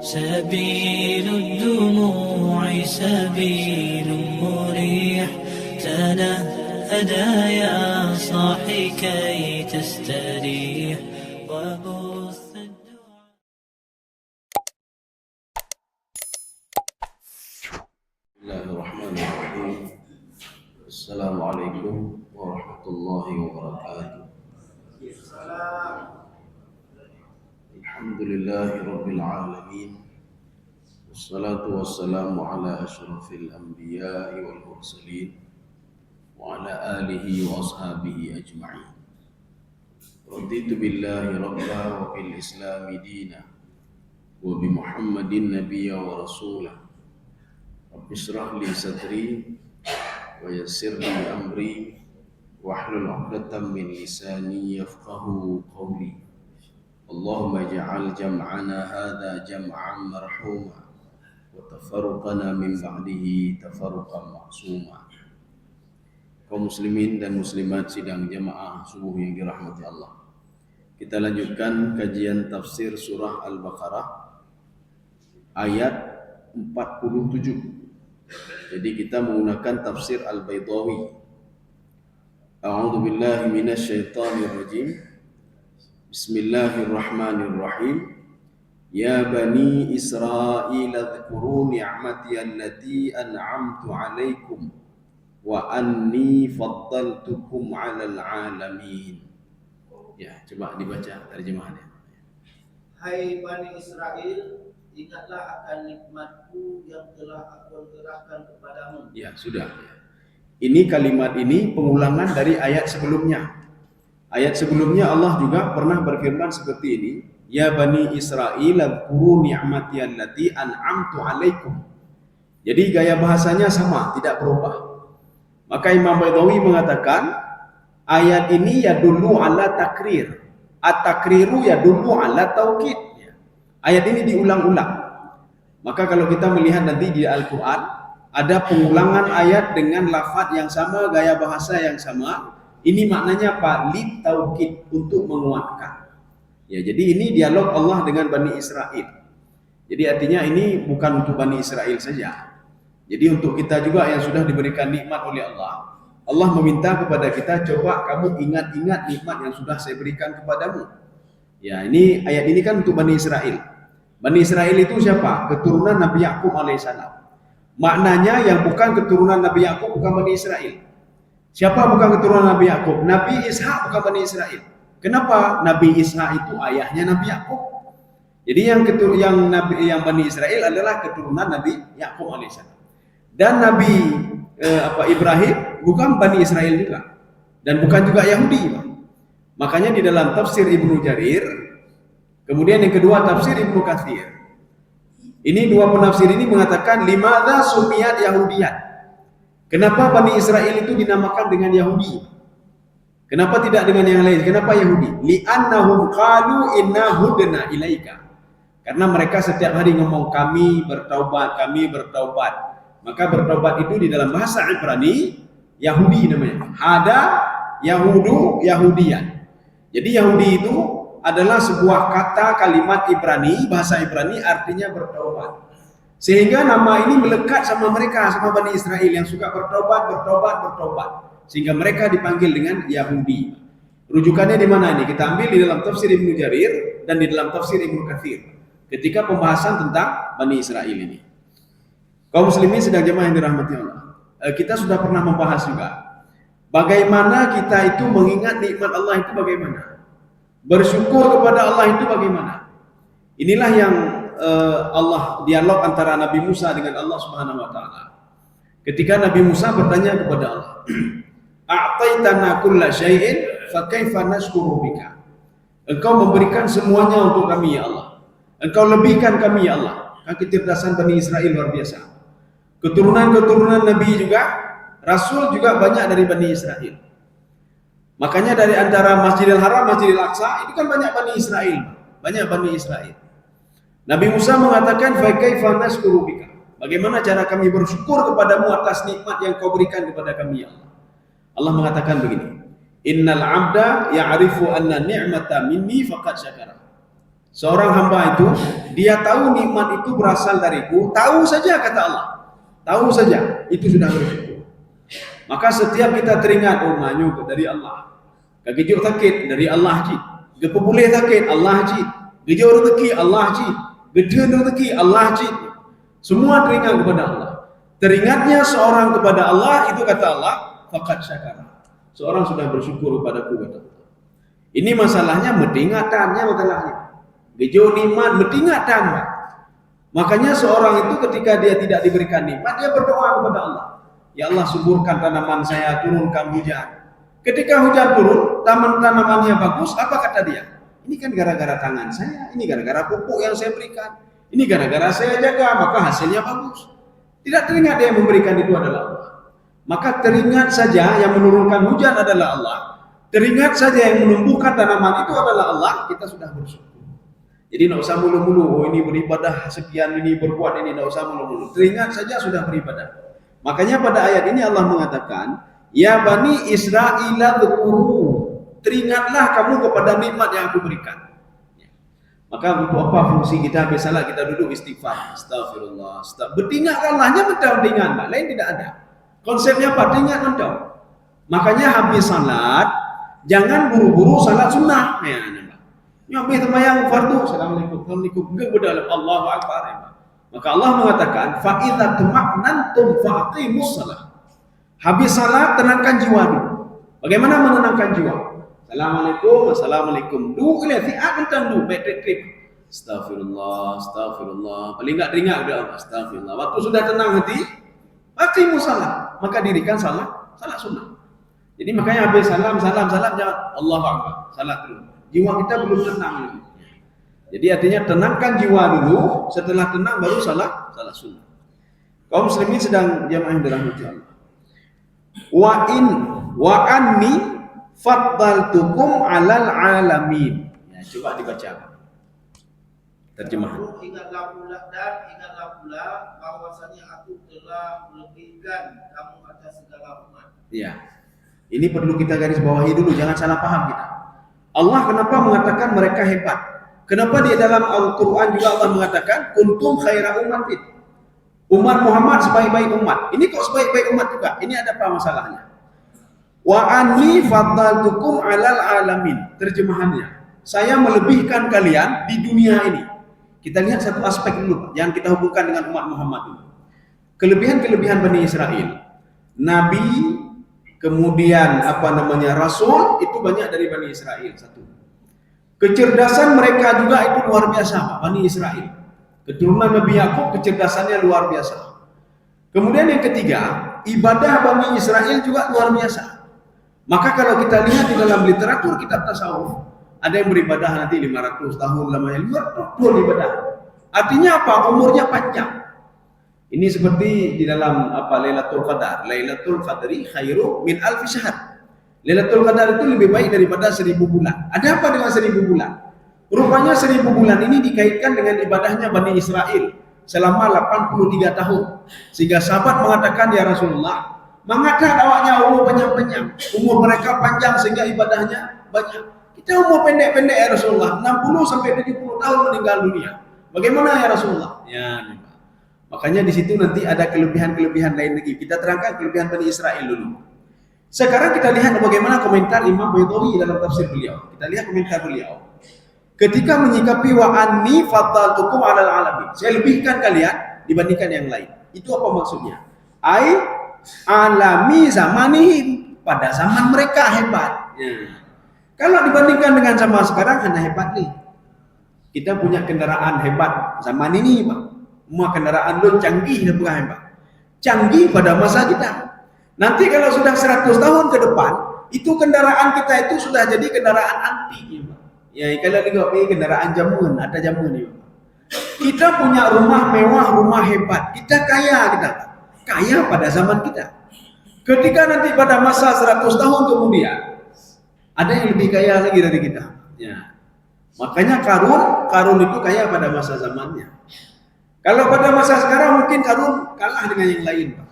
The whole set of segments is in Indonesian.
سبيل الدموع سبيل مريح، تنهدى يا صاحي كي تستريح وبث الدعاء. بسم الله الرحمن الرحيم. السلام عليكم ورحمة الله وبركاته. الحمد لله رب العالمين، والصلاة والسلام على أشرف الأنبياء والمرسلين وعلى آله وأصحابه أجمعين. رضيت بالله ربا وبالإسلام دينا وبمحمد نبيا ورسولا. رب اشرح لي صدري ويسر لي أمري واحلل عقدة من لساني يفقه قولي. اللهم اجعل جمعنا هذا جمعا مرحوما وتفرقنا من بعده تفرقا معصوما. Kaum muslimin dan muslimat sidang jamaah subuh yang dirahmati Allah. Kita lanjutkan kajian tafsir surah Al-Baqarah ayat 47. Jadi kita menggunakan tafsir Al-Baydawi. A'udzu billahi minasy syaithanir rajim. Bismillahirrahmanirrahim. Ya bani Israil adhkuru ni'mati allati an'amtu 'alaikum wa anni faddaltukum 'alal 'alamin. Ya, coba dibaca terjemahannya. Hai Bani Israel, ingatlah akan nikmatku yang telah aku anugerahkan kepadamu. Ya, sudah. Ini kalimat ini pengulangan dari ayat sebelumnya. Ayat sebelumnya Allah juga pernah berfirman seperti ini, Ya Bani Israil adhkuru ni'mati allati an'amtu 'alaikum. Jadi gaya bahasanya sama, tidak berubah. Maka Imam Baydawi mengatakan ayat ini yadullu ala takrir. At-takriru yadullu ala taukid. Ayat ini diulang-ulang. Maka kalau kita melihat nanti di Al-Quran, ada pengulangan ayat dengan lafaz yang sama, gaya bahasa yang sama. Ini maknanya apa? Litaukid, untuk menguatkan. Ya, jadi ini dialog Allah dengan Bani Israel. Jadi artinya ini bukan untuk Bani Israel saja. Jadi untuk kita juga yang sudah diberikan nikmat oleh Allah. Allah meminta kepada kita, coba kamu ingat-ingat nikmat yang sudah saya berikan kepadamu. Ya, ini ayat ini kan untuk Bani Israel. Bani Israel itu siapa? Keturunan Nabi Yakub alaihissalam. Maknanya yang bukan keturunan Nabi Yakub bukan Bani Israel. Siapa bukan keturunan Nabi Yakub? Nabi Ishak bukan Bani Israel. Kenapa? Nabi Ishak itu ayahnya Nabi Yakub. Jadi yang Bani Israel adalah keturunan Nabi Yakub alaihissalam. Dan Nabi Ibrahim bukan Bani Israel juga, dan bukan juga Yahudi. Makanya di dalam tafsir Ibnu Jarir, kemudian yang kedua tafsir Ibnu Katsir. Ini dua penafsir ini mengatakan limadza sumiyat Yahudiyat. Kenapa Bani Israel itu dinamakan dengan Yahudi? Kenapa tidak dengan yang lain? Kenapa Yahudi? Li'annahum qalu inna hudna ilaika. Karena mereka setiap hari ngomong kami bertaubat, kami bertaubat. Maka bertaubat itu di dalam bahasa Ibrani Yahudi namanya. Hada Yahudu Yahudiyan. Jadi Yahudi itu adalah sebuah kata kalimat Ibrani, bahasa Ibrani artinya bertaubat. Sehingga nama ini melekat sama mereka, sama Bani Israel yang suka bertobat. Sehingga mereka dipanggil dengan Yahudi. Rujukannya di mana ini? Kita ambil di dalam tafsir Ibnu Jarir dan di dalam tafsir Ibnu Katsir. Ketika pembahasan tentang Bani Israel ini. Kaum muslimin sedang jemaah yang dirahmati Allah. Kita sudah pernah membahas juga. Bagaimana kita itu mengingat nikmat Allah itu bagaimana? Bersyukur kepada Allah itu bagaimana? Inilah yang Allah dialog antara Nabi Musa dengan Allah Subhanahu wa taala. Ketika Nabi Musa bertanya kepada Allah, "A'taitana kulla syai'in fa kaifa nashkuru bika?" Engkau memberikan semuanya untuk kami ya Allah. Engkau lebihkan kami ya Allah. Kecerdasan Bani Israel luar biasa. Keturunan-keturunan Nabi juga, Rasul juga banyak dari Bani Israel. Makanya dari antara Masjidil Haram, Masjidil Aqsa itu kan banyak Bani Israel. Banyak Bani Israel. Nabi Musa mengatakan, "Fa kaifa nashkuru bika?" Bagaimana cara kami bersyukur kepadamu atas nikmat yang kau berikan kepada kami ya Allah. Allah mengatakan begini, "Innal 'abda ya'rifu anna ni'mata minni faqad syakara." Seorang hamba itu, dia tahu nikmat itu berasal dariku, tahu saja kata Allah. Tahu saja, itu sudah bersyukur. Maka setiap kita teringat, oh manyu dari Allah. Kagejuk sakit dari Allah ji. Gepopulih sakit Allah ji. Gejuk rezeki Allah ji. Gede rezeki Allah ji. Semua teringat kepada Allah. Teringatnya seorang kepada Allah, itu kata Allah, faqad syakara. Seorang sudah bersyukur kepadaku, kata Allah. Ini masalahnya medingatannya masalahnya. Gejo nikmat medingatan. Makanya seorang itu ketika dia tidak diberikan nikmat, dia berdoa kepada Allah. Ya Allah, suburkan tanaman saya, turunkan hujan. Ketika hujan turun, tanamannya bagus, apa kata dia? Ini kan gara-gara tangan saya, ini gara-gara pupuk yang saya berikan, ini gara-gara saya jaga, maka hasilnya bagus. Tidak teringat dia yang memberikan itu adalah Allah. Maka teringat saja yang menurunkan hujan adalah Allah. Teringat saja yang menumbuhkan tanaman itu adalah Allah, kita sudah bersyukur. Jadi tidak usah mulu-mulu, oh ini beribadah sekian, ini berbuat ini, tidak usah mulu-mulu. Teringat saja sudah beribadah. Makanya pada ayat ini Allah mengatakan, ya Bani Israil dzkuru, teringatlah kamu kepada nikmat yang aku berikan. Maka untuk apa fungsi kita? Biasalah kita duduk istighfar, astagfirullah, bertingat Allahnya betul dengan lain tidak ada. Konsepnya apa? Teringat betul. Makanya habis salat jangan buru-buru salat sunnah. Habis sembahyang fardu, assalamualaikum, assalamualaikum, kepada Allahu akbar. Maka Allah mengatakan, fa idza tuma'nantum faqimus shalah. Habis salat tenangkan jiwa dulu. Bagaimana menenangkan jiwa? Assalamualaikum, assalamualaikum. Dulu fi'at tentang dulu trip. Astagfirullah, astagfirullah. Paling enggak teringat kepada Allah, astagfirullah. Waktu sudah tenang hati, faqimus shalah. Maka dirikan salat sunnah. Jadi makanya habis salam jangan Allahu akbar, salat dulu. Jiwa kita belum tenang lagi. Jadi artinya tenangkan jiwa dulu, setelah tenang baru salat sunnah. Kaum muslimin sedang jamaah yang dirahmati Allah. Wa anni faddaltukum 'alal 'alamin. Ya, coba dibaca. Terjemahan. Ingatlah pula bahwasanya aku telah melebihkan kamu atas segala umat. Ya. Ini perlu kita garis bawahi dulu, jangan salah paham kita. Allah kenapa mengatakan mereka hebat? Kenapa di dalam Al-Quran juga Allah mengatakan kuntum khaira ummatin, umat Muhammad sebaik-baik umat. Ini kok sebaik-baik umat juga? Ini ada apa masalahnya? Wa anni faddaltukum 'alal 'alamin. Terjemahannya, saya melebihkan kalian di dunia ini. Kita lihat satu aspek dulu, yang kita hubungkan dengan umat Muhammad dulu. Kelebihan-kelebihan Bani Israel. Nabi, kemudian Rasul, itu banyak dari Bani Israel. Satu. Kecerdasan mereka juga itu luar biasa, Bani Israel. Keturunan Nabi Yakub kecerdasannya luar biasa. Kemudian yang ketiga, ibadah Bani Israel juga luar biasa. Maka kalau kita lihat di dalam literatur kitab tasawuf, ada yang beribadah nanti 500 tahun lamanya, 500 tahun ibadah. Artinya apa? Umurnya panjang. Ini seperti di dalam Lailatul Qadar. Lailatul Qadri khairu min alfi syahr. Lailatul Qadar itu lebih baik daripada 1000 bulan. Ada apa dengan 1000 bulan? Rupanya 1000 bulan ini dikaitkan dengan ibadahnya Bani Israel selama 83 tahun. Sehingga sahabat mengatakan, ya Rasulullah, mengapa awaknya umur panjang-panjang? Umur mereka panjang sehingga ibadahnya banyak. Kita umur pendek-pendek ya Rasulullah, 60 sampai 70 tahun meninggal dunia. Bagaimana ya Rasulullah? Ya, makanya di situ nanti ada kelebihan-kelebihan lain lagi. Kita terangkan kelebihan Bani Israel dulu. Sekarang kita lihat bagaimana komentar Imam Baydawi dalam tafsir beliau. Kita lihat komentar beliau. Ketika menyikapi wa anni faddaltukum 'alal 'alamin. Saya lebihkan kalian dibandingkan yang lain. Itu apa maksudnya? Ai alami zamanihim, pada zaman mereka hebat. Ya. Kalau dibandingkan dengan zaman sekarang hanya hebat nih. Kita punya kendaraan hebat zaman ini, Pak. Semua kendaraan lu canggih dan bukan hebat. Canggih pada masa kita. Nanti kalau sudah 100 tahun ke depan, itu kendaraan kita itu sudah jadi kendaraan antik, ya, Pak. Ya, kalau tengok kendaraan jamuan, ada jamuan ya, Pak. Kita punya rumah mewah, rumah hebat. Kita kaya, kaya pada zaman kita. Ketika nanti pada masa 100 tahun kemudian, ada yang lebih kaya lagi dari kita. Ya. Makanya Karun itu kaya pada masa zamannya. Kalau pada masa sekarang mungkin Karun kalah dengan yang lain, Pak.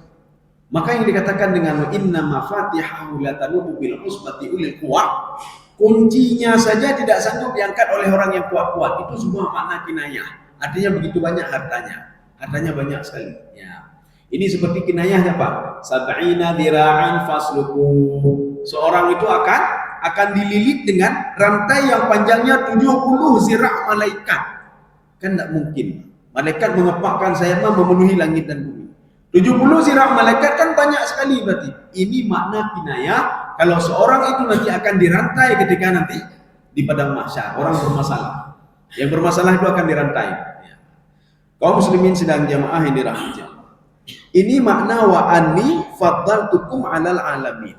Maka yang dikatakan dengan inna mafatihahu latanuhu bil usbati ulil quwwah. kuncinya saja tidak sanggup diangkat oleh orang yang kuat-kuat. Itu semua makna kinayah. Artinya begitu banyak hartanya. Hartanya banyak sekali. Ya. Ini seperti kinayahnya Pak. Sab'ina dira'an fasluku. Seorang itu akan dililit dengan rantai yang panjangnya 70 zira' malaikat. Kan tidak mungkin. Malaikat mengepakkan sayapnya memenuhi langit dan bumi. 70 zira' malaikat kan banyak sekali berarti. Ini makna kinayah kalau seorang itu nanti akan dirantai ketika nanti di padang mahsyar. Orang bermasalah. Yang bermasalah itu akan dirantai. Ya. Kaum muslimin sedang jamaah yang dirahmati Allah. Ini makna wa anni faddaltukum 'alal alamin.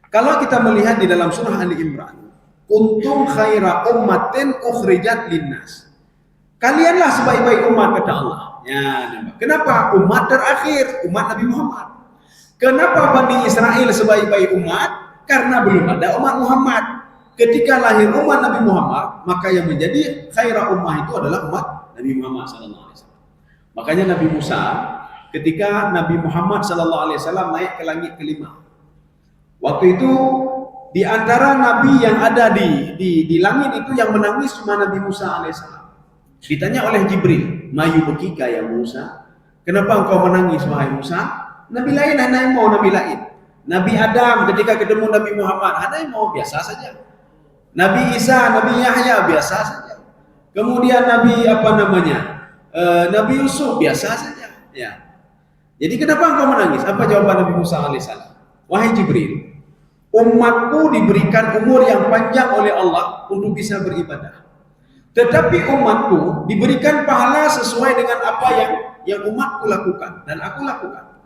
Kalau kita melihat di dalam surah Ali Imran, kuntum khaira ummatin ukhrijat linnas. Kalianlah sebaik-baik umat kata Allah. Ya, kenapa umat terakhir, umat Nabi Muhammad? Kenapa Bani Israel sebaik-baik umat? Karena belum ada umat Muhammad. Ketika lahir umat Nabi Muhammad, maka yang menjadi khaira ummah itu adalah umat Nabi Muhammad sallallahu alaihi wasallam. Makanya Nabi Musa ketika Nabi Muhammad sallallahu alaihi wasallam naik ke langit kelima. Waktu itu di antara nabi yang ada di langit itu yang menangis cuma Nabi Musa alaihissalam. Ditanya oleh Jibril, "Mayu bekika ya Musa? Kenapa engkau menangis wahai Musa?" Nabi lain hanya mau nabi lain. Nabi Adam ketika ketemu Nabi Muhammad hanya mau biasa saja. Nabi Isa, Nabi Yahya biasa saja. Kemudian Nabi Nabi Yusuf biasa saja. Ya. Jadi kenapa engkau menangis? Apa jawaban Nabi Musa alaihissalam? Wahai Jibril, umatku diberikan umur yang panjang oleh Allah untuk bisa beribadah. Tetapi umatku diberikan pahala sesuai dengan apa yang umatku lakukan dan aku lakukan.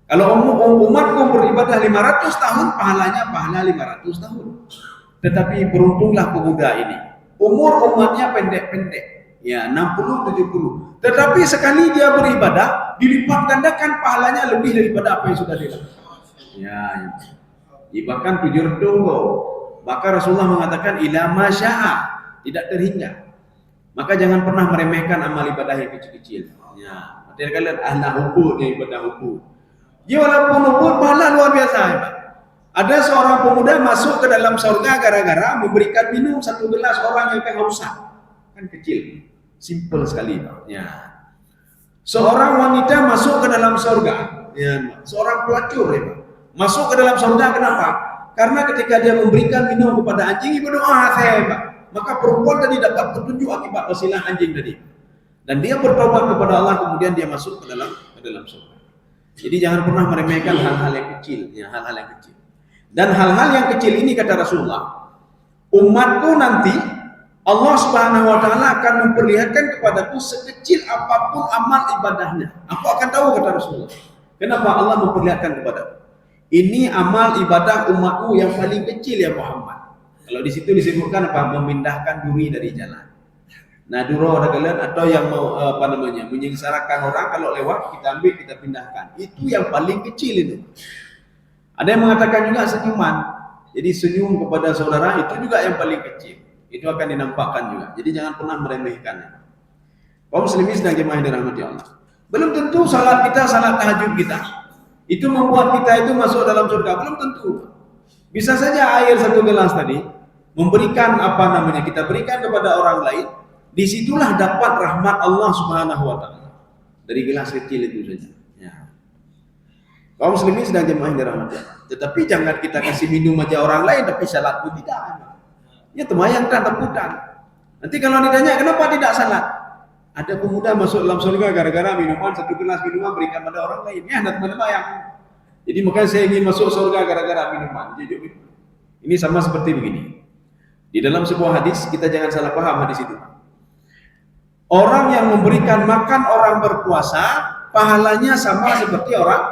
Kalau umatku beribadah 500 tahun, pahalanya pahala 500 tahun. Tetapi beruntunglah pemuda ini. Umur umatnya pendek-pendek. Ya, 60-70. Tetapi sekali dia beribadah, dilipat gandakan pahalanya lebih daripada apa yang sudah dilakukan. Ya. Bahkan tujuh tunggu. Maka Rasulullah mengatakan ila masya'a, tidak terhingga. Maka jangan pernah meremehkan amal ibadah yang kecil-kecil. Ya, artinya kalian ahla hubud yang ibadah hubud. Ya walaupun hubud pahala luar biasa. Ya, ada seorang pemuda masuk ke dalam surga gara-gara memberikan minum 1 gelas orang yang kehausan. Kan kecil, simple sekali, Pak. Ya. Seorang wanita masuk ke dalam surga. Ya, seorang pelacur, ya, Pak. Masuk ke dalam surga kenapa? Karena ketika dia memberikan minum kepada anjing, ibu doa saya, Pak. Maka perempuan tadi dapat petunjuk akibat wasilah anjing tadi. Dan dia bertobat kepada Allah, kemudian dia masuk ke dalam surga. Jadi jangan pernah meremehkan hal-hal yang kecil, ya, hal-hal yang kecil. Dan hal-hal yang kecil ini kata Rasulullah, umatku nanti Allah Subhanahu wa taala akan memperlihatkan kepadaku sekecil apapun amal ibadahnya. Aku akan tahu kata Rasulullah. Kenapa Allah memperlihatkan kepadaku? Ini amal ibadah umatku yang paling kecil ya Muhammad. Kalau di situ disebutkan apa? Memindahkan duri dari jalan. Nah, duro ada kalian atau yang mau menyengsarakan orang kalau lewat kita ambil kita pindahkan. Itu yang paling kecil itu. Ada yang mengatakan juga senyuman. Jadi senyum kepada saudara itu juga yang paling kecil. Itu akan dinampakkan juga. Jadi jangan pernah meremehkannya. Kaum muslimin sedang jemaah yang dirahmati Allah. Belum tentu salat kita, salat tahajud kita itu membuat kita itu masuk dalam surga. Belum tentu. Bisa saja air 1 gelas tadi memberikan kita berikan kepada orang lain. Disitulah dapat rahmat Allah Subhanahu wa taala. Dari gelas kecil itu saja. Ya. Kaum muslimin sedang jemaah yang dirahmati Allah. Tetapi jangan kita kasih minum aja orang lain tapi salat pun tidak. Ya temayang tak teputan. Nanti kalau ditanya kenapa tidak salat? Ada pemuda masuk dalam surga gara-gara minuman 1 gelas minuman berikan pada orang lain. Ya hendak menemayang. Jadi makanya saya ingin masuk surga gara-gara minuman. Ini sama seperti begini. Di dalam sebuah hadis kita jangan salah paham hadis itu. Orang yang memberikan makan orang berpuasa, pahalanya sama seperti orang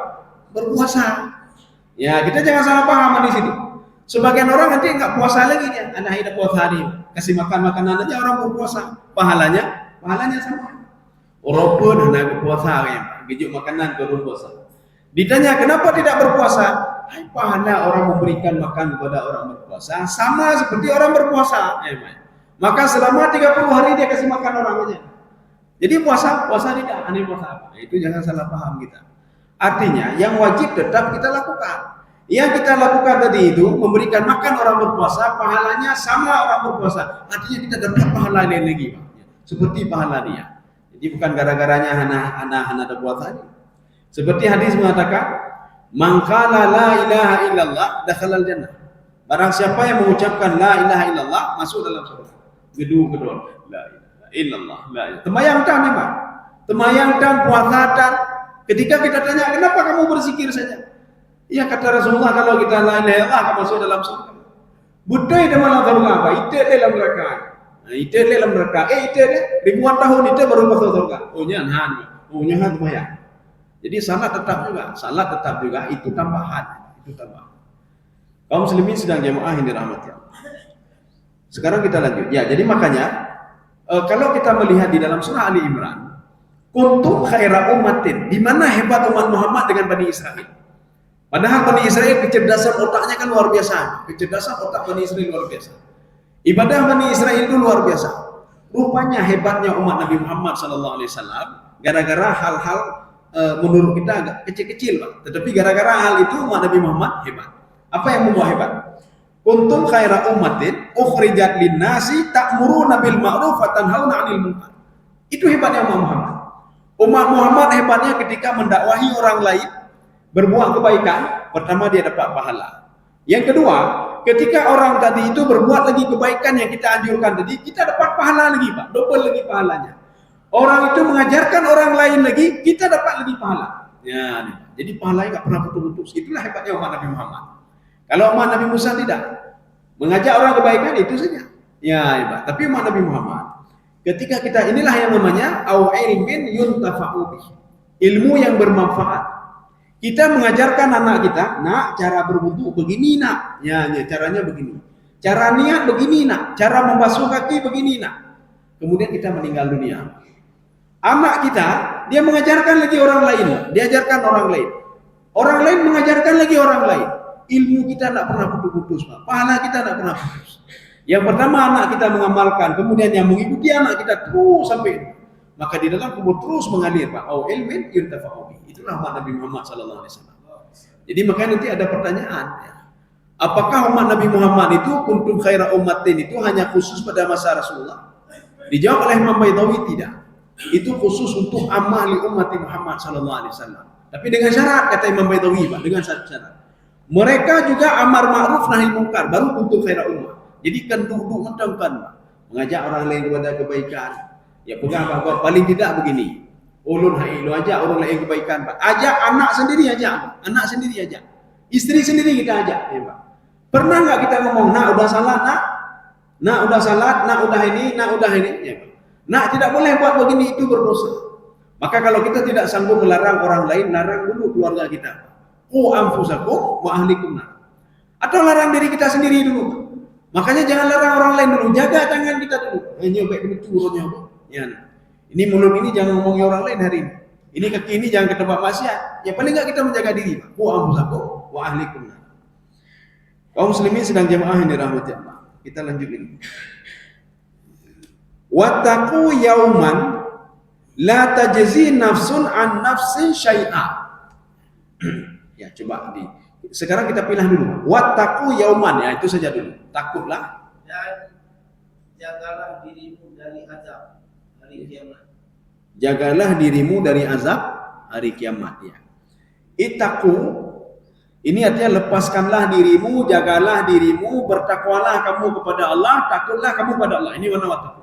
berpuasa. Ya, kita jangan salah paham di situ. Sebagian orang nanti enggak puasa lagi dia. Anak hidup puasa hari, kasih makan makanan aja orang berpuasa. Pahalanya sama. Orang pun anak puasa ya, gijuk makanan turun puasa. Ditanya kenapa tidak berpuasa? Hai, pahala orang memberikan makan kepada orang berpuasa sama seperti orang berpuasa. Ya, maka selama 30 hari dia kasih makan orang aja. Jadi puasa tidak, aneh puasa apa? Itu jangan salah paham kita. Artinya yang wajib tetap kita lakukan. Yang kita lakukan tadi itu memberikan makan orang berpuasa, pahalanya sama orang berpuasa. Artinya kita dapat pahala lain lagi, Pak. Seperti pahala dia. Jadi bukan gara-garanya hana ada puasa ini. Seperti hadis mengatakan, "Man qala la ilaha illallah dakhalal jannah." Barang siapa yang mengucapkan la ilaha illallah masuk dalam surga. Gedung-gedung la ilaha illallah, la ilaha. Temayang tan, Pak. Temayang tan, puasa tan. Ketika kita tanya, "Kenapa kamu berzikir saja?" Ya kata Rasulullah, kalau kita la ilaha illallah akan masuk dalam surga. Buddha itu malah surga apa? Itu dalam neraka. Nah, itu dalam neraka. Itu ribuan tahun itu baru masuk surga. Oh nyahan temayang. Jadi salat tetap juga itu tambahan, Kaum muslimin sedang jamaah yang dirahmati Allah. Sekarang kita lanjut. Ya, jadi makanya kalau kita melihat di dalam surah Ali Imran, kuntum khaira ummatin, di mana hebat umat Muhammad dengan Bani Israel. Padahal Bani Israel kecerdasan otaknya kan luar biasa. Kecerdasan otak Bani Israel luar biasa. Ibadah Bani Israel itu luar biasa. Rupanya hebatnya umat Nabi Muhammad SAW gara-gara hal-hal menurut kita agak kecil-kecil, Pak. Tetapi gara-gara hal itu umat Nabi Muhammad hebat. Apa yang membuat hebat? Kuntum khaira ummatin ukhrijat lin-nasi ta'muruna bil ma'ruf wa tanhauna 'anil munkar. Itu hebatnya umat Muhammad. Umat Muhammad hebatnya ketika mendakwahi orang lain berbuat kebaikan, pertama dia dapat pahala. Yang kedua, ketika orang tadi itu berbuat lagi kebaikan yang kita anjurkan tadi, kita dapat pahala lagi, Pak. Double lagi pahalanya. Orang itu mengajarkan orang lain lagi, kita dapat lebih pahala. Ya, nih. Jadi pahalanya nggak pernah putus-putus. Itulah hebatnya umat Nabi Muhammad. Kalau umat Nabi Musa tidak mengajak orang kebaikan itu saja. Ya, hebat. Tapi umat Nabi Muhammad, ketika kita inilah yang namanya au ilmin yuntafa'u bih. Ilmu yang bermanfaat. Kita mengajarkan anak kita, nak cara berwudu begini nak. Ya, caranya begini. Cara niat begini nak. Cara membasuh kaki begini nak. Kemudian kita meninggal dunia. Anak kita, dia mengajarkan lagi orang lain, diajarkan orang lain. Orang lain mengajarkan lagi orang lain. Ilmu kita tidak pernah putus-putus, Pak. Pahala kita tidak pernah putus. Yang pertama anak kita mengamalkan, kemudian yang mengikuti anak kita terus sampai, maka di dalam kubur terus mengalir, Pak. Au ilmin yuntafa'u. Itulah umat Nabi Muhammad SAW. Jadi makanya nanti ada pertanyaan, apakah umat Nabi Muhammad itu kuntum khaira ummatin itu hanya khusus pada masa Rasulullah? Dijawab oleh Imam Baitawi tidak. Itu khusus untuk ammah li ummati Muhammad SAW. Tapi dengan syarat, kata Imam Baitawi, Pak, dengan syarat. Mereka juga amar ma'ruf nahi munkar, baru kuntum khaira ummah. Jadi kan duduk mentangkan, mengajak orang lain kepada kebaikan. Ya pegang Pak, paling tidak begini. Ulun hai lu ajak orang lain kebaikan, Pak. Ajak anak sendiri ajak, anak sendiri ajak. Istri sendiri kita ajak, ya, Pak. Pernah enggak kita ngomong, "Nak udah salat, nak. Nak udah salat, nak udah ini, nak udah ini." Ya, Pak. Nak tidak boleh buat begini, itu berdosa. Maka kalau kita tidak sanggup melarang orang lain, larang dulu keluarga kita. Qu anfusakum wa ahlikum nar. Atau larang diri kita sendiri dulu. Makanya jangan larang orang lain dulu, jaga tangan kita dulu. Nyobek dulu turunnya, Pak. Ya. Ini mulut ini jangan ngomongin orang lain hari ini. Ini kaki ini jangan ke tempat maksiat. Ya paling enggak kita menjaga diri, Pak. Qu anfusakum wa ahlikum nar. Kaum muslimin sedang jamaah yang dirahmati Allah. Kita lanjut ini. Wattaqu yauman la tajzi nafsun an nafsin syai'a. Ya, coba sekarang kita pilih dulu. Wattaqu yauman, ya itu saja dulu. Takutlah dan jagalah dirimu dari azab hari kiamat. Jagalah dirimu dari azab hari kiamat, ya. Ittaqu ini artinya lepaskanlah dirimu, jagalah dirimu, bertakwalah kamu kepada Allah, takutlah kamu kepada Allah. Ini mana wattaqu.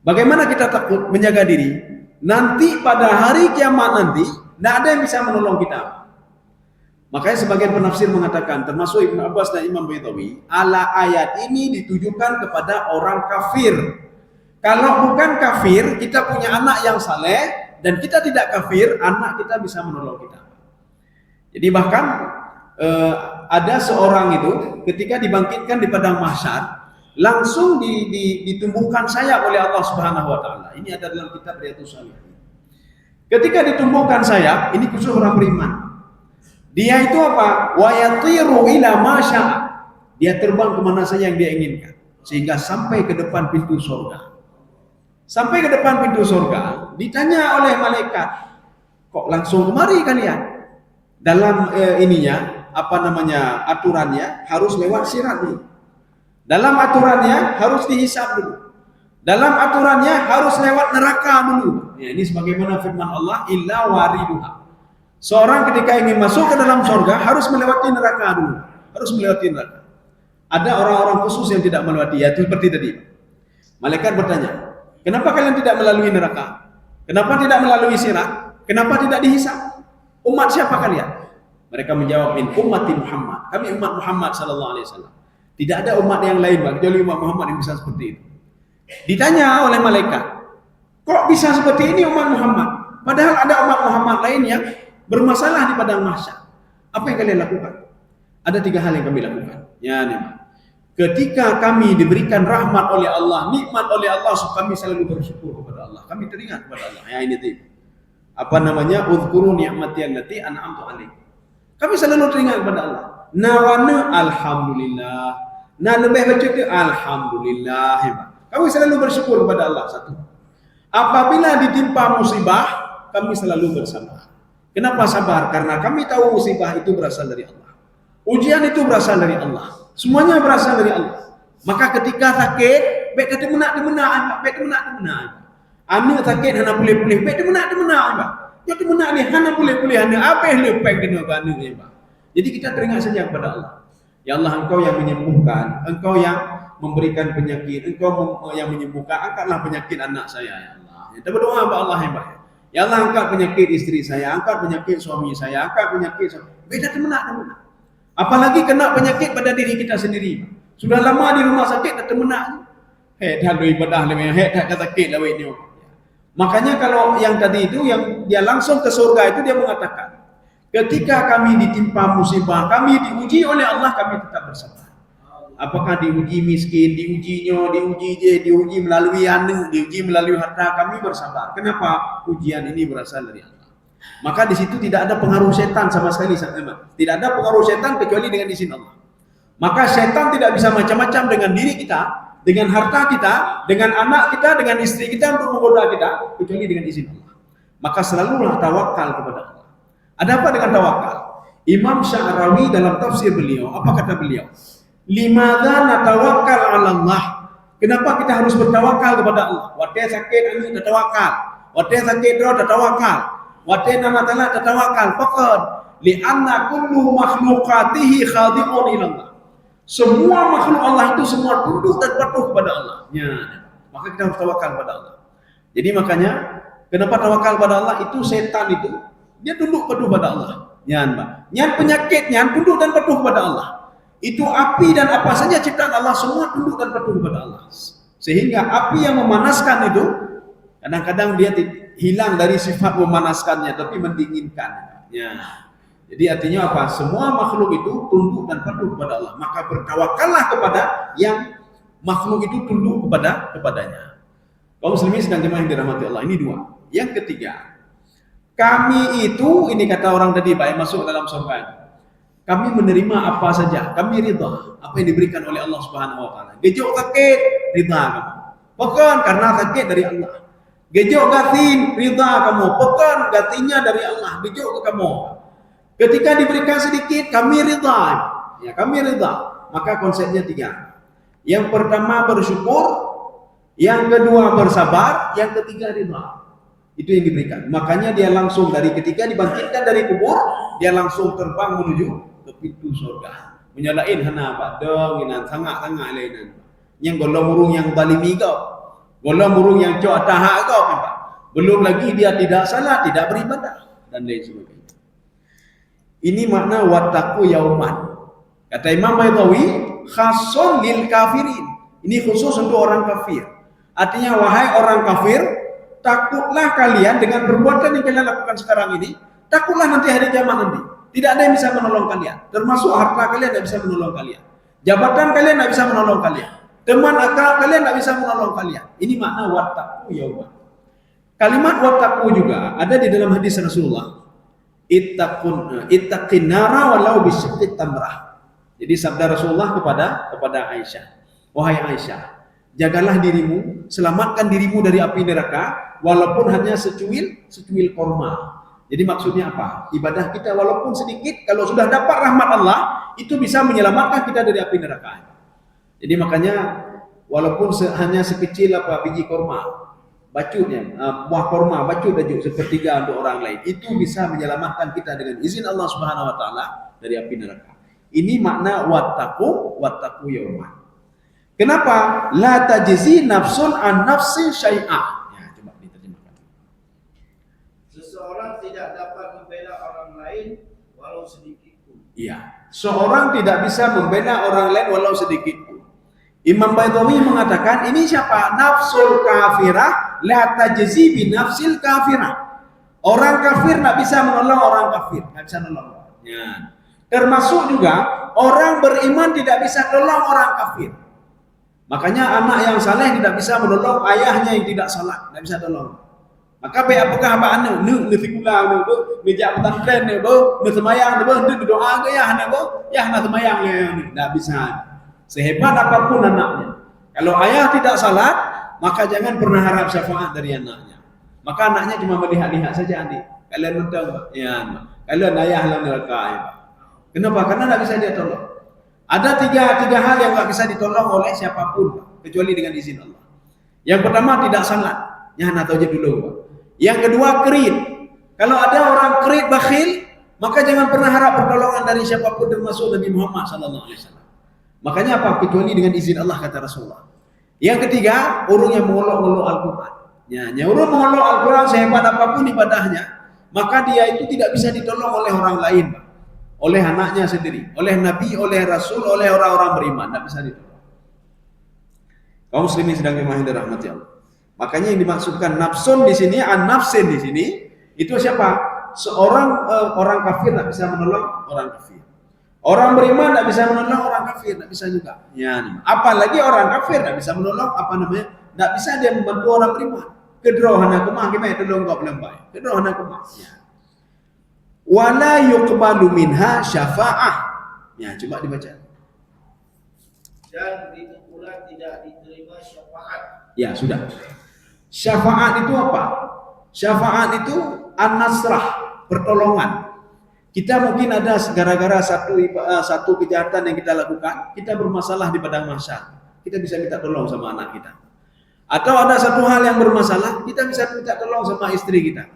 Bagaimana kita takut menjaga diri? Nanti pada hari kiamat nanti, tidak ada yang bisa menolong kita. Makanya sebagian penafsir mengatakan, termasuk Ibn Abbas dan Imam Baitawi, ala ayat ini ditujukan kepada orang kafir. Kalau bukan kafir, kita punya anak yang saleh, dan kita tidak kafir, anak kita bisa menolong kita. Jadi bahkan ada seorang itu, ketika dibangkitkan di padang mahsyar, langsung ditumbuhkan sayap oleh Allah Subhanahu wa taala. Ini ada dalam kitab Riyadhus Shalihin. Ketika ditumbuhkan sayap, ini khusus orang beriman. Dia itu apa? Wa yatiru ila ma syaa. Dia terbang kemana saja yang dia inginkan, sehingga sampai ke depan pintu surga. Sampai ke depan pintu surga, ditanya oleh malaikat, "Kok langsung kemari kalian?" Dalam aturannya harus lewat sirat dulu. Dalam aturannya harus dihisab dulu. Dalam aturannya harus lewat neraka dulu. Ya, ini sebagaimana firman Allah, illa wariduha. Seorang ketika ingin masuk ke dalam surga harus melewati neraka dulu. Harus melewati neraka. Ada orang-orang khusus yang tidak melewati, yaitu seperti tadi. Malaikat bertanya, kenapa kalian tidak melalui neraka? Kenapa tidak melalui sirat? Kenapa tidak dihisab? Umat siapa kalian? Mereka menjawab, min ummati Muhammad. Kami umat Muhammad sallallahu alaihi wasallam. Tidak ada umat yang lain kecuali umat Muhammad yang bisa seperti itu. Ditanya oleh malaikat, kok bisa seperti ini umat Muhammad? Padahal ada umat Muhammad lain yang bermasalah di padang mahsyar. Apa yang kalian lakukan? Ada 3 hal yang kami lakukan. Ya, nih. Ketika kami diberikan rahmat oleh Allah, nikmat oleh Allah, kami selalu bersyukur kepada Allah. Kami teringat kepada Allah. Ya, ini tuh. Uzkuru ni'mati allati an'amtu alaikum. Kami selalu teringat kepada Allah. Nawana alhamdulillah. Nah, lebih baca itu alhamdulillah. Kami selalu bersyukur kepada Allah. Satu. Apabila ditimpa musibah, kami selalu bersabar. Kenapa sabar? Karena kami tahu musibah itu berasal dari Allah. Ujian itu berasal dari Allah. Semuanya berasal dari Allah. Maka ketika sakit, baik kata menak. Anu sakit hana pulih-pulih, baik menak. Ya tu menak ni hana pulih-pulih, hana apa yang lepek dengan anu ni, Pak. Jadi kita teringat saja kepada Allah. Ya Allah, Engkau yang menyembuhkan, Engkau yang memberikan penyakit, Engkau yang menyembuhkan, angkatlah penyakit anak saya, ya Allah. Kita berdoa kepada Allah yang baik. Ya Allah, angkat penyakit istri saya, angkat penyakit suami saya, angkat penyakit suami. Beda temenak. Apalagi kena penyakit pada diri kita sendiri. Sudah lama di rumah sakit, tak temenak. Dah ada ibadah lebih, tak sakit lawai ni. Makanya kalau yang tadi itu, yang dia langsung ke surga itu, dia mengatakan, ketika kami ditimpa musibah, kami diuji oleh Allah, kami tetap bersabar. Apakah diuji miskin, diuji melalui anu, diuji melalui harta, kami bersabar. Kenapa? Ujian ini berasal dari Allah. Maka di situ tidak ada pengaruh setan sama sekali, tidak ada pengaruh setan kecuali dengan izin Allah. Maka setan tidak bisa macam-macam dengan diri kita, dengan harta kita, dengan anak kita, dengan istri kita untuk menggoda kita, kecuali dengan izin Allah. Maka selalulah tawakal kepada Allah. Ada apa dengan tawakal? Imam Sya'rawi dalam tafsir beliau, apa kata beliau? Limadza natawakkal 'ala Allah? Kenapa kita harus bertawakal kepada Allah? Wate sakit anu tatawakal, wate sakit ro tatawakal, wate nama ta'ala tatawakal. Faqad li'anna kullu makhluqatihi khadi'un ila Allah. Semua makhluk Allah itu semua tunduk dan patuh kepada Allah. Ya, maka kita harus tawakal kepada Allah. Jadi makanya kenapa tawakal kepada Allah? Itu setan itu dia tunduk patuh pada Allah. Nyan, Pak. Nyan penyakitnya tunduk dan patuh kepada Allah. Itu api dan apa saja ciptaan Allah semua tunduk dan patuh kepada Allah. Sehingga api yang memanaskan itu kadang-kadang dia hilang dari sifat memanaskannya tapi mendinginkan. Ya. Jadi artinya apa? Semua makhluk itu tunduk dan patuh kepada Allah. Maka bertawakallah kepada yang makhluk itu tunduk kepadanya. Kaum muslimin sedang jemaah yang dirahmati Allah. Ini 2. Yang ketiga, kami itu, ini kata orang tadi Pak yang masuk dalam surga. Kami menerima apa saja. Kami ridha apa yang diberikan oleh Allah Subhanahu wa taala. Gejok sakit, ridha kamu. Bukan karena sakit dari Allah. Gejok gatin, ridha kamu. Bukan gatinya dari Allah. Gejok ke kamu. Ketika diberikan sedikit, kami ridha. Ya, kami ridha. Maka konsepnya 3. Yang pertama bersyukur, yang kedua bersabar, yang ketiga ridha. Itu yang diberikan. Makanya dia langsung dari ketika dibangkitkan dari kubur, dia langsung terbang menuju ke pintu surga. Menyalain hana apa? Denginan sangat-sangat lainan. Yang golong burung yang balimi kau. Golong burung yang cok tahak kau, Pak. Belum lagi dia tidak salah, tidak beribadah dan lain sebagainya. Ini makna wattaqu yauman. Kata Imam Baydawi, khasun lil kafirin. Ini khusus untuk orang kafir. Artinya wahai orang kafir, takutlah kalian dengan perbuatan yang kalian lakukan sekarang ini. Takutlah nanti hari kiamat nanti. Tidak ada yang bisa menolong kalian. Termasuk harta kalian tidak bisa menolong kalian. Jabatan kalian tidak bisa menolong kalian. Teman akrab kalian tidak bisa menolong kalian. Ini makna wattaqu yauman. Kalimat wattaqu juga ada di dalam hadis Rasulullah. Ittaqin nara walau bisyiqqit tamrah. Jadi sabda Rasulullah kepada Aisyah, wahai Aisyah, jagalah dirimu, selamatkan dirimu dari api neraka walaupun hanya secuil korma. Jadi maksudnya apa? Ibadah kita walaupun sedikit, kalau sudah dapat rahmat Allah, itu bisa menyelamatkan kita dari api neraka. Jadi makanya walaupun hanya sekecil biji korma, bacutnya, buah korma, bacut aja sepertiga untuk orang lain, itu bisa menyelamatkan kita dengan izin Allah Subhanahu Wa Taala dari api neraka. Ini makna wattaqu yauman. Kenapa? La tajzi nafsun an nafsin syai'ah. Ya, coba diterjemahkan. Seseorang tidak dapat membela orang lain walau sedikit pun. Iya, seorang tidak bisa membela orang lain walau sedikit pun. Imam Baitawi mengatakan ini siapa? Nafsul kafirah la tajzi bi nafsil kafirah. Orang kafir tidak bisa menolong orang kafir, tidak bisa menolong. Ya. Termasuk juga orang beriman tidak bisa tolong orang kafir. Makanya anak yang saleh tidak bisa menolong ayahnya yang tidak salat, tidak bisa tolong. Maka baik apakah apa anu nu tikula nu meja pesantren nu semayang nu doa ke ya na semayang ni tidak bisa. Sehebat apapun anaknya, kalau ayah tidak salat, maka jangan pernah harap syafaat dari anaknya. Maka anaknya cuma melihat-lihat saja adik. Kalian nonton, ya, kalian ayah lah neraka. Ya. Kenapa? Karena tidak bisa dia tolong. Ada tiga hal yang tidak bisa ditolong oleh siapapun, kecuali dengan izin Allah. Yang pertama tidak salat, ya nak tahu je dulu. Yang kedua kerit. Kalau ada orang kerit bakhil, maka jangan pernah harap pertolongan dari siapapun termasuk Nabi Muhammad SAW. Makanya apa? Kecuali dengan izin Allah kata Rasulullah. Yang ketiga, orang yang mengolok-olok Al-Quran. Ya, orang mengolok Al-Quran sehebat apapun ibadahnya, maka dia itu tidak bisa ditolong oleh orang lain, oleh anaknya sendiri, oleh Nabi, oleh Rasul, oleh orang-orang beriman, tidak bisa ditolong. Kaum muslimin sedang dirahmati Allah. Makanya yang dimaksudkan nafsun di sini, an-nafsin di sini, itu siapa? Seorang orang kafir tidak bisa menolong orang kafir. Orang beriman tidak bisa menolong orang kafir, tidak bisa juga. Ya, apalagi orang kafir tidak bisa menolong tidak bisa dia membantu orang beriman. Kedrohana kumah gimana tolong kau belum baik. Kedrohana kumah. Ya. Wala yuqbalu minha syafa'ah. Ya, coba dibaca. Dan begitu pula tidak diterima syafaat. Ya, sudah. Syafaat itu apa? Syafaat itu an-nasrah, pertolongan. Kita mungkin ada gara-gara satu kejahatan yang kita lakukan, kita bermasalah di padang mahsyar. Kita bisa minta tolong sama anak kita. Atau ada satu hal yang bermasalah, kita bisa minta tolong sama istri kita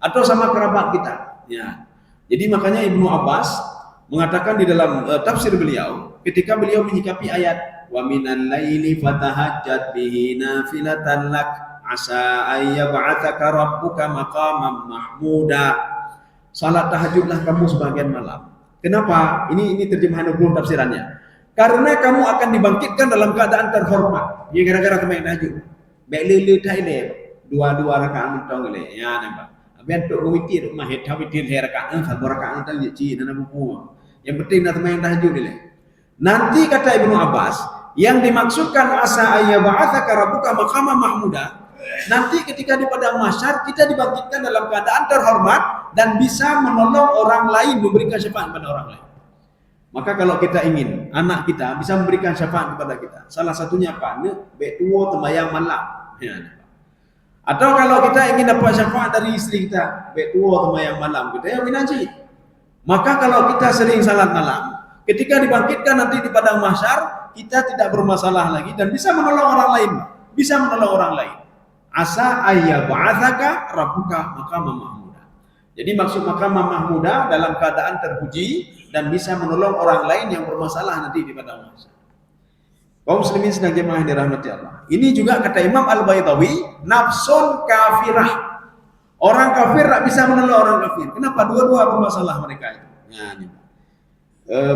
atau sama kerabat kita. Ya. Jadi makanya Ibnu Abbas mengatakan di dalam tafsir beliau, ketika beliau menyikapi ayat wa minal laili fatahajjat bihi nafilatan lak asa ayyab'atsaka rabbuka maqaman mahmuda. Salat tahajudlah kamu sebagian malam. Kenapa? Ini terjemahan belum tafsirannya. Karena kamu akan dibangkitkan dalam keadaan terhormat. Ya gara-gara kemarin tahajud. Baik lele taile dua rakaat mentong le. Ya nampak. Abian tok witir rumah het witir rakaat satu rakaat tang ji nana buku. Yang penting nak main tahajud le. Nanti kata Ibnu Abbas, yang dimaksudkan asa ayyab'atsaka rabbuka maqaman mahmuda. Nanti ketika di padang mahsyar kita dibangkitkan dalam keadaan terhormat dan bisa menolong orang lain, memberikan syafaat kepada orang lain. Maka kalau kita ingin anak kita bisa memberikan syafaat kepada kita, salah satunya apa? Betuo temayang malam. Ya. Atau kalau kita ingin dapat syafaat dari istri kita, betuo temayang malam, kita yang minaji. Maka kalau kita sering salat malam, ketika dibangkitkan nanti di padang mahsyar, kita tidak bermasalah lagi dan bisa menolong orang lain, bisa menolong orang lain. Asa ayyab'atsaka rabbuka maqaman mahmuda. Jadi maksud maqaman mahmuda dalam keadaan terpuji dan bisa menolong orang lain yang bermasalah nanti di padang mahsyar. Kaum muslimin sedang jemaah dirahmati Allah. Ini juga kata Imam Al-Baitawi, nafsun kafirah. Orang kafir tak bisa menolong orang kafir. Kenapa? Dua-dua bermasalah mereka itu. Nah, ini.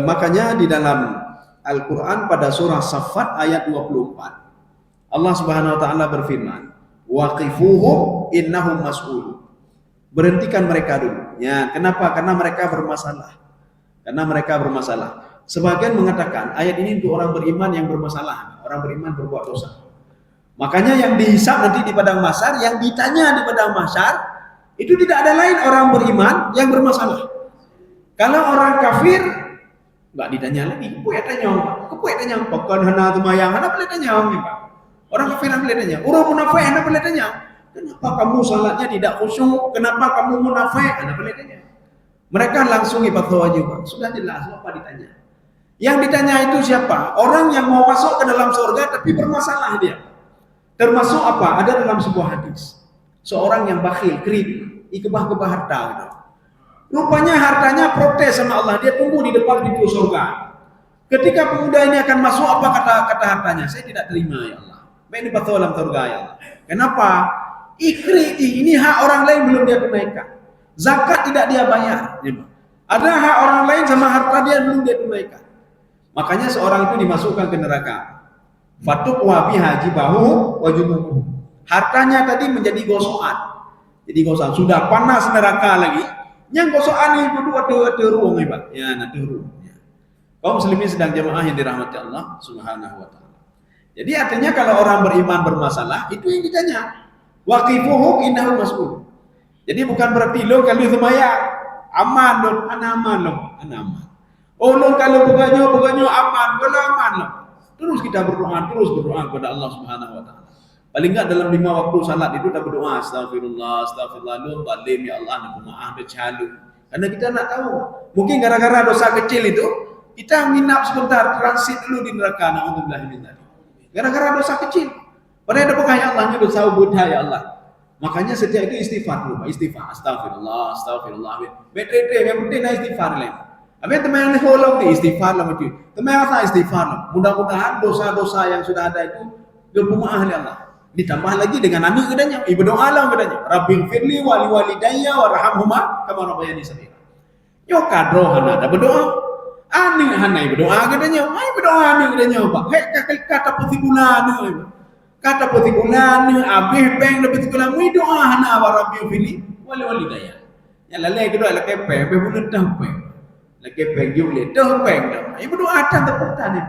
Makanya di dalam Al-Quran pada surah Saffat ayat 24, Allah Subhanahu Wa Taala berfirman, waqifuhum innahum mas'ulun. Berhentikan mereka dulu. Ya, kenapa? Karena mereka bermasalah. Sebagian mengatakan ayat ini untuk orang beriman yang bermasalah, orang beriman berbuat dosa. Makanya yang dihisab nanti di padang mahsyar, yang ditanya di padang mahsyar itu tidak ada lain orang beriman yang bermasalah. Kalau orang kafir enggak ditanya lagi, kepu ya tanya, pokon hana tumayang hana boleh tanya. Orang kafir boleh tanya, orang munafik hana boleh tanya. Kenapa kamu salatnya tidak khusyuk? Kenapa kamu munafik? Apa ditanya? Mereka langsung fatwa juga. Sudah jelas apa ditanya. Yang ditanya itu siapa? Orang yang mau masuk ke dalam surga tapi bermasalah dia. Termasuk apa? Ada dalam sebuah hadis. Seorang yang bakhil, kredit, ikebah-kebah harta. Gitu. Rupanya hartanya protes sama Allah. Dia tunggu di depan pintu surga. Ketika pemuda ini akan masuk, apa kata hartanya? Saya tidak terima ya Allah. Baik di dalam surga ya Allah. Kenapa? Ikri ini hak orang lain belum dia tunaikan. Zakat tidak dia bayar. Ada hak orang lain sama harta dia belum dia tunaikan. Makanya seorang itu dimasukkan ke neraka. Fatuk wabi haji bahu wajunuhu. Hartanya tadi menjadi gosokan. Jadi gosokan. Sudah panas neraka lagi. Yang gosokan ini berdua ruang hebat. Ya, nanti ruang. Kaum muslimin sedang jamaah yang dirahmati Allah Subhanahu wa taala. Jadi artinya kalau orang beriman bermasalah, itu yang ditanya. Waqifuhu innahu mas'ul. Jadi bukan berarti lo kalau sembahyang aman lo, aman lo, aman. Oh lo kalau bukannya aman, kalau aman lo. Terus kita berdoa kepada Allah Subhanahu wa taala. Paling enggak dalam 5 waktu salat itu kita berdoa astagfirullah, astagfirullah, zalim ya Allah, ampun maaf bercalu. Karena kita nak tahu, mungkin gara-gara dosa kecil itu kita nginap sebentar, transit dulu di neraka. Na'udzubillah min dzalik. Gara-gara dosa kecil. Padahal ada ya Allahnya dosa buta ya Allah. Makanya setiap itu istighfar dulu, istighfar. Astagfirullah. Betul, yang penting istighfar lain. Habis teman yang holong ni istighfar lah macam. Teman apa istighfar lah. Mudah-mudahan dosa-dosa yang sudah ada itu diampuni oleh Allah. Ditambah lagi dengan anak kedanya, berdoa lah kedanya. Rabbighfirli wa liwalidayya warhamhuma kama rabbayani shaghira. Yo kadro hana ada berdoa. Ani hanai berdoa katanya, mai berdoa ni katanya apa? Kata petikulan ni. Kata petikulan ni habis peng dapat petikulan mai doa hana wa rabbi fili wali daya. Ya lalai kedua la kepe be bulan dah peng. La kepe jum le dah peng dah. Ai berdoa tan teputan ni.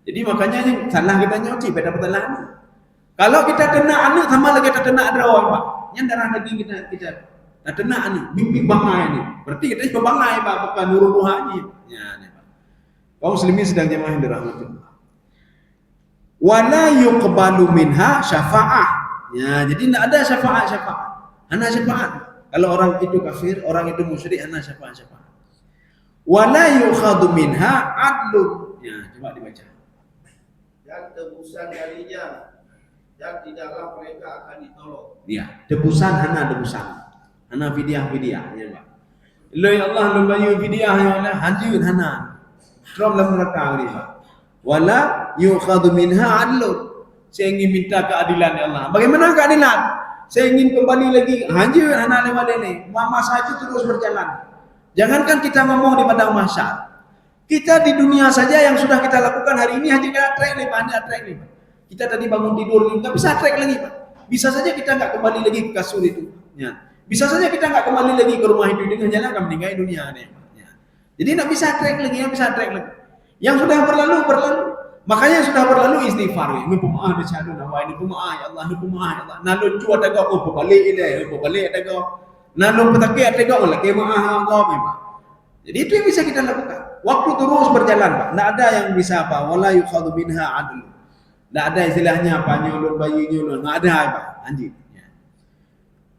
Jadi makanya ni salah katanya cik pada betulan ni. Kalau kita kena anak sama lagi kita kena draw Pak. Yang darah daging kita nah kena ni, mimpi bangai ni. Berarti kita juga bangai Pak, bukan nurul haji. Ya ni Pak. Kaum muslimin sedang jemaah yang dirahmati Allah. Wala yuqbalu minha syafa'ah. Ya, jadi tidak ada syafaat. Hana syafaat. Kalau orang itu kafir, orang itu musyrik, hana syafaat. Wala yukhadu minha adlun. Ya, coba dibaca. Dan tebusan darinya dan tidaklah mereka akan ditolong. Ya, tebusan hana tebusan. Hana fidyah ya Pak. Lo ya Allah lo bayu fidyah ya Allah hajud hana. From dalam neraka ni Pak. Wala yukhadu minha adlun. Saya ingin minta keadilan ya Allah. Bagaimana keadilan? Saya ingin kembali lagi hajud hana lewat ini. Masa itu terus berjalan. Jangankan kita ngomong di padang mahsyar. Kita di dunia saja yang sudah kita lakukan hari ini hanya kita track nih Pak, Kita tadi bangun tidur ni, tak bisa track lagi Pak. Bisa saja kita enggak kembali lagi ke kasur itu. Ya. Bisa saja kita enggak kembali lagi ke rumah itu dengan jalan akan meninggalkan dunia ni. Ya. Jadi enggak bisa track lagi, Yang sudah berlalu. Makanya sudah berlalu istighfar. Ini pemaah di syadu nawa ini pemaah ya Allah, ini pemaah ya Allah. Nalun cuat ada kau balik ada kau. Nalun petaki ada kau lagi maah kau memang. Jadi itu yang bisa kita lakukan. Waktu terus berjalan Pak. Enggak ada yang bisa apa. Wala yukhadu minha adl. Tidak ada istilahnya apa nyulun bayi nyulun, tidak ada apa anjing.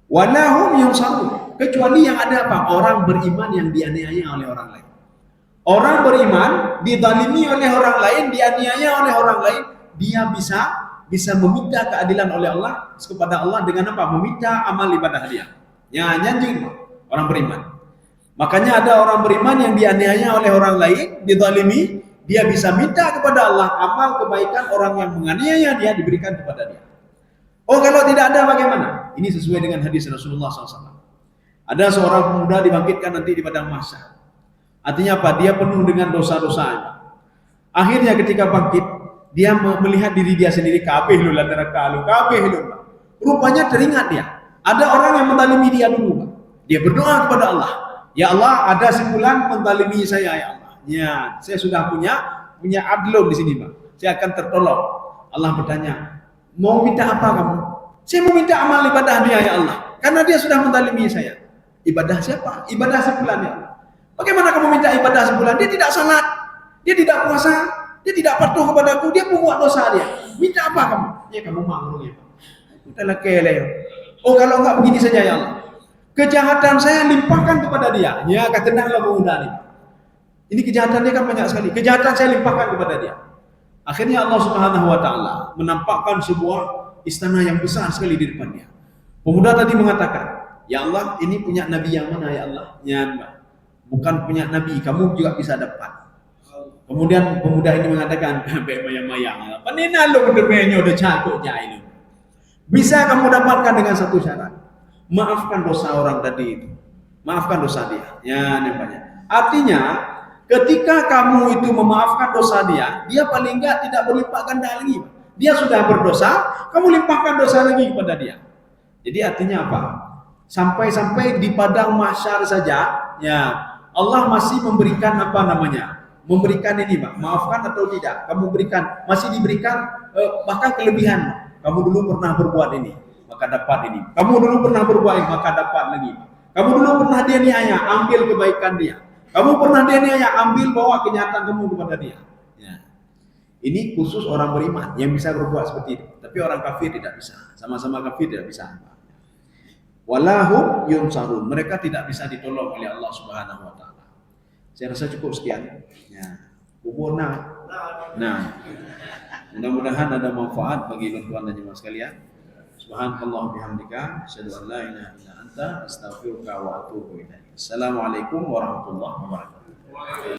Walahum yang satu kecuali yang ada apa orang beriman yang dianiaya oleh orang lain. Orang beriman dizalimi oleh orang lain, dianiaya oleh orang lain, dia bisa meminta keadilan oleh Allah kepada Allah dengan apa? Meminta amal ibadah dia. Ya anjing orang beriman. Makanya ada orang beriman yang dianiaya oleh orang lain, dizalimi. Dia bisa minta kepada Allah amal kebaikan orang yang menganiaya dia diberikan kepada dia. Oh kalau tidak ada bagaimana? Ini sesuai dengan hadis Rasulullah SAW. Ada seorang pemuda dibangkitkan nanti di padang mahsyar. Artinya apa? Dia penuh dengan dosa-dosanya. Akhirnya ketika bangkit, dia melihat diri dia sendiri kabeh lu neraka lu kabeh lu. Rupanya teringat dia. Ada orang yang menzalimi dia dulu. Dia berdoa kepada Allah. Ya Allah, ada sebulan menzalimi saya ya Allah. Ya, saya sudah punya adlun di sini, Pak. Saya akan tertolong. Allah bertanya, mau minta apa kamu? Saya mau minta amal ibadah dia ya Allah. Karena dia sudah menzalimi saya. Ibadah siapa? Ibadah sebulan ya Allah. Bagaimana kamu minta ibadah sebulan? Dia tidak salat, dia tidak puasa, dia tidak patuh kepadaku, dia membuat dosa dia. Minta apa kamu? Ya kamu maklum ya Pak. Udahlah kele. Oh kalau enggak begini saja ya Allah. Kejahatan saya limpahkan kepada dia. Ya tenanglah pemuda ini. Ini kejahatan dia kan banyak sekali. Kejahatan saya limpahkan kepada dia. Akhirnya Allah Subhanahu wa taala menampakkan sebuah istana yang besar sekali di depan dia. Pemuda tadi mengatakan, "Ya Allah, ini punya nabi yang mana ya Allah?" Ya, bukan punya nabi, kamu juga bisa dapat. Kemudian pemuda ini mengatakan, "Mayang-mayang, panina lo udah udah cakuk jahil. Bisa kamu dapatkan dengan satu syarat. Maafkan dosa orang tadi itu. Maafkan dosa dia." Ya, namanya. Artinya, ketika kamu itu memaafkan dosa dia, dia paling enggak tidak berlipat ganda lagi. Dia sudah berdosa, kamu limpahkan dosa lagi kepada dia. Jadi artinya apa? Sampai-sampai di padang mahsyar saja, ya Allah masih memberikan apa namanya? Memberikan ini, Pak. Maafkan atau tidak? Kamu berikan, masih diberikan bahkan kelebihan. Kamu dulu pernah berbuat ini, maka dapat ini. Kamu dulu pernah berbuat ini, maka dapat lagi. Kamu dulu pernah dia niaya, ambil kebaikan dia. Kamu pernah dia niaya, ambil bawa kenyataan kamu kepada dia. Ya. Ini khusus orang beriman yang bisa berbuat seperti itu. Tapi orang kafir tidak bisa. Sama-sama kafir tidak bisa. Walahum yunsarun. Mereka tidak bisa ditolong oleh Allah Subhanahu wa taala. Saya rasa cukup sekian. Ya. Kubur nah. Mudah-mudahan ada manfaat bagi tuan-tuan dan jemaah sekalian. Subhanallah bihamdika, asyhadu an la ilaha illa anta, astaghfiruka wa atubu ilaik. Assalamualaikum warahmatullahi wabarakatuh.